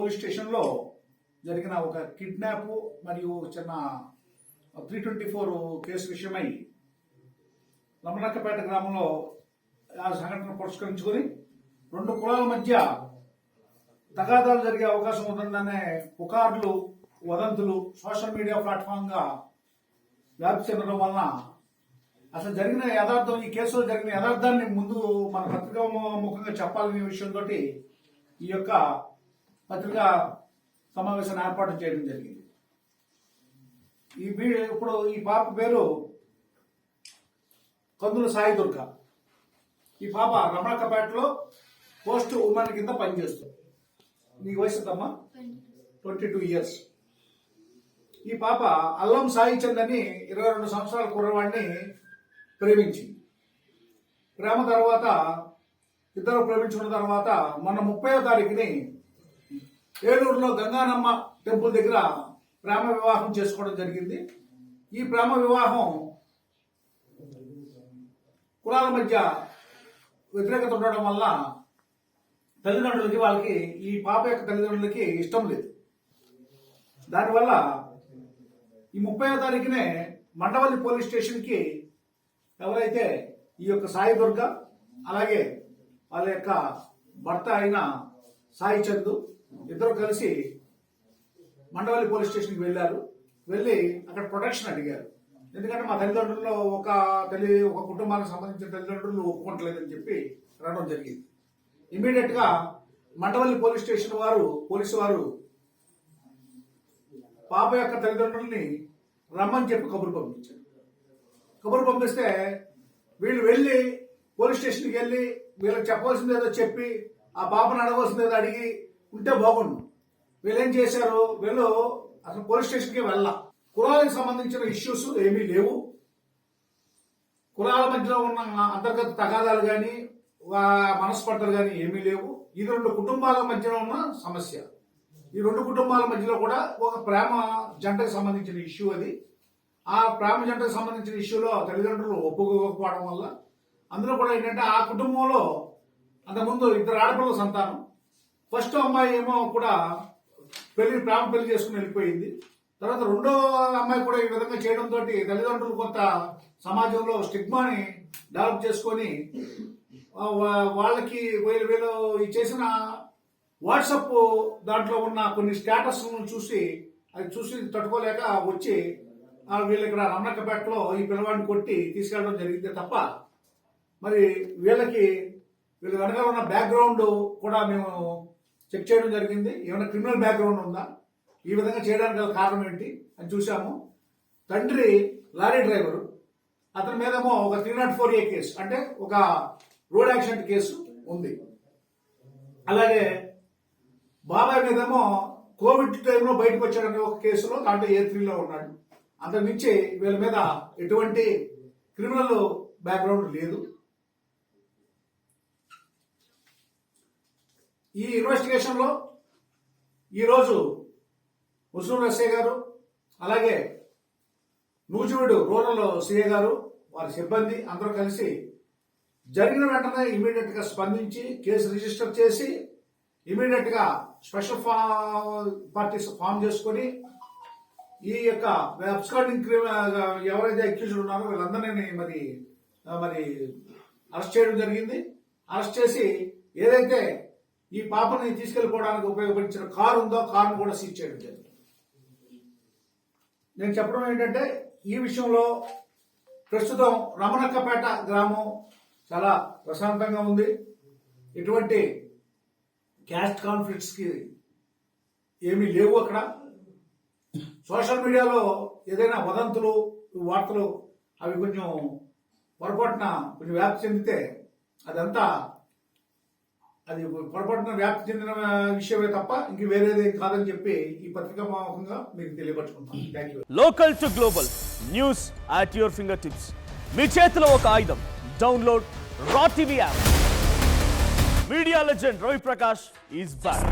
Police స్టేషన్లో జరిగిన ఒక కిడ్నాప్ మరియు చిన్న 324 కేసు విషయమై రమణక్కపేట గ్రామంలో ఆ సంఘటన పురస్కరించుకొని రెండు కులాల మధ్య తగాదాలు జరిగే అవకాశం ఉంటుందనే పుకార్లు వదంతులు సోషల్ మీడియా ప్లాట్ఫామ్గా వ్యాప్తి చెందడం వలన అసలు జరిగిన యథార్థం ఈ కేసులో జరిగిన యథార్థాన్ని ముందు మన పత్రికా ముఖంగా చెప్పాలనే విషయంతో ఈ యొక్క పత్రికా సమావేశాన్ని ఏర్పాటు చేయడం జరిగింది. ఇప్పుడు ఈ పాప పేరు కందుల సాయి దుర్గ. ఈ పాప రమణక్కపేటలో పోస్ట్ ఉమెన్ కింద పనిచేస్తుంది. నీకు వయసు ఎంతమ్మా? 22 ఇయర్స్. ఈ పాప అల్లం సాయి చంద్ అని 22 సంవత్సరాల కుర్రవాడిని ప్రేమించింది. ప్రేమ తర్వాత ఇద్దరు ప్రేమించుకున్న తర్వాత మొన్న 30వ తారీఖుని ఏలూరులో గంగానమ్మ టెంపుల్ దగ్గర ప్రేమ వివాహం చేసుకోవడం జరిగింది. ఈ ప్రేమ వివాహం కులాల మధ్య వ్యతిరేకత ఉండడం వల్ల తల్లిదండ్రులకి వాళ్ళకి ఈ పాప యొక్క తల్లిదండ్రులకి ఇష్టం లేదు. దానివల్ల ఈ 30వ తారీఖునే మండవల్లి పోలీస్ స్టేషన్కి ఎవరైతే ఈ యొక్క సాయి దుర్గ అలాగే వాళ్ళ యొక్క భర్త అయిన సాయి చందు ఇద్దరు కలిసి మండవల్లి పోలీస్ స్టేషన్కి వెళ్ళారు. వెళ్ళి అక్కడ ప్రొటెక్షన్ అడిగారు. ఎందుకంటే మా తల్లిదండ్రుల్లో ఒక కుటుంబానికి సంబంధించిన తల్లిదండ్రులు ఒప్పుకోవట్లేదని చెప్పి రావడం జరిగింది. ఇమీడియట్ గా మండవల్లి పోలీస్ స్టేషన్ పోలీసు వారు పాప యొక్క తల్లిదండ్రుల్ని రమ్మని చెప్పి కబురు పంపించారు. కబురు పంపిస్తే వీళ్ళు వెళ్ళి పోలీస్ స్టేషన్కి వెళ్ళి వీళ్ళకి చెప్పవలసింది ఏదో చెప్పి ఆ పాపను అడగవలసింది ఏదో అడిగి ఉంటే బాగుండు. వీళ్ళు ఏం చేశారు? వీళ్ళు అసలు పోలీస్ స్టేషన్కి కులాలకు సంబంధించిన ఇష్యూస్ ఏమీ లేవు. కులాల మధ్యలో ఉన్న అంతర్గత తగాదాలు కానీ మనస్పర్ధలు కానీ ఏమీ లేవు. ఇది రెండు కుటుంబాల మధ్యలో ఉన్న సమస్య. ఈ రెండు కుటుంబాల మధ్యలో కూడా ఒక ప్రేమ జంటకు సంబంధించిన ఇష్యూ అది. ఆ ప్రేమ జంటకు సంబంధించిన ఇష్యూలో తల్లిదండ్రులు ఒప్పుకోకపోవడం వల్ల అందులో కూడా ఏంటంటే ఆ కుటుంబంలో అంతకుముందు 2 ఆడపిల్లల సంతానం. ఫస్ట్ అమ్మాయి ఏమో కూడా ప్రేమ పెళ్లి చేసుకుని వెళ్ళిపోయింది. తర్వాత రెండో అమ్మాయి కూడా ఈ విధంగా చేయడంతో తల్లిదండ్రులు కొంత సమాజంలో స్టిగ్మాని డెవలప్ చేసుకొని వాళ్ళకి వీళ్ళు చేసిన వాట్సాప్ దాంట్లో ఉన్న కొన్ని స్టేటస్ చూసి తట్టుకోలేక వచ్చి వీళ్ళు ఇక్కడ రమణక్కపేటలో ఈ పిల్లవాడిని కొట్టి తీసుకెళ్ళడం జరిగింది తప్ప మరి వీళ్ళ వెనకాల ఉన్న బ్యాక్గ్రౌండ్ కూడా మేము చెక్ చేయడం జరిగింది. ఏమైనా క్రిమినల్ బ్యాక్గ్రౌండ్ ఉందా, ఈ విధంగా చేయడానికి గల కారణం ఏంటి అని చూసాము. తండ్రి లారీ డ్రైవరు, అతని మీదేమో ఒక 304A కేసు అంటే ఒక రోడ్ యాక్సిడెంట్ కేసు ఉంది. అలాగే బాబాయ్ మీదేమో కోవిడ్ టైంలో బయటకు వచ్చాడనే ఒక కేసులో దాంట్లో A3లో ఉన్నాడు. అంతకుమించి వీళ్ళ మీద ఎటువంటి క్రిమినల్ బ్యాక్గ్రౌండ్ లేదు. ఈ ఇన్వెస్టిగేషన్ లో ఈరోజు ముస్లిం ఎస్ఐ గారు అలాగే నూజివీడు రూరల్ సిఐ గారు వారి సిబ్బంది అందరూ కలిసి జరిగిన వెంటనే ఇమీడియట్ గా స్పందించి కేసు రిజిస్టర్ చేసి ఇమీడియట్ గా స్పెషల్ పార్టీస్ ఫామ్ చేసుకుని ఈ యొక్క అబ్స్కాండింగ్ ఎవరైతే అక్యూజ్డ్ ఉన్నారో వీళ్ళందరినీ మరి అరెస్ట్ చేయడం జరిగింది. అరెస్ట్ చేసి ఏదైతే ఈ పాపని తీసుకెళ్లిపోవడానికి ఉపయోగపడించిన కారు ఉందో కారును కూడా సీజ్ చేయడం జరిగింది. నేను చెప్పడం ఏంటంటే ఈ విషయంలో ప్రస్తుతం రమణక్కపేట గ్రామం చాలా ప్రశాంతంగా ఉంది. ఎటువంటి క్యాస్ట్ కాన్ఫ్లిక్ట్స్ కి ఏమీ లేవు. అక్కడ సోషల్ మీడియాలో ఏదైనా వదంతులు వార్తలు అవి కొంచెం పొరపాటున వ్యాప్తి చెందితే అది పొరపాటున వ్యాప్తి చెందిన విషయమే తప్ప ఇంక వేరేది కాదని చెప్పి ఈ పత్రికా ముఖంగా మీకు తెలియపరచుకుంటాను. Thank you. Local to global news at your fingertips. మీ చేతిలో ఒక ఆయుధం. Download R TV app. Media legend Ravi Prakash is back.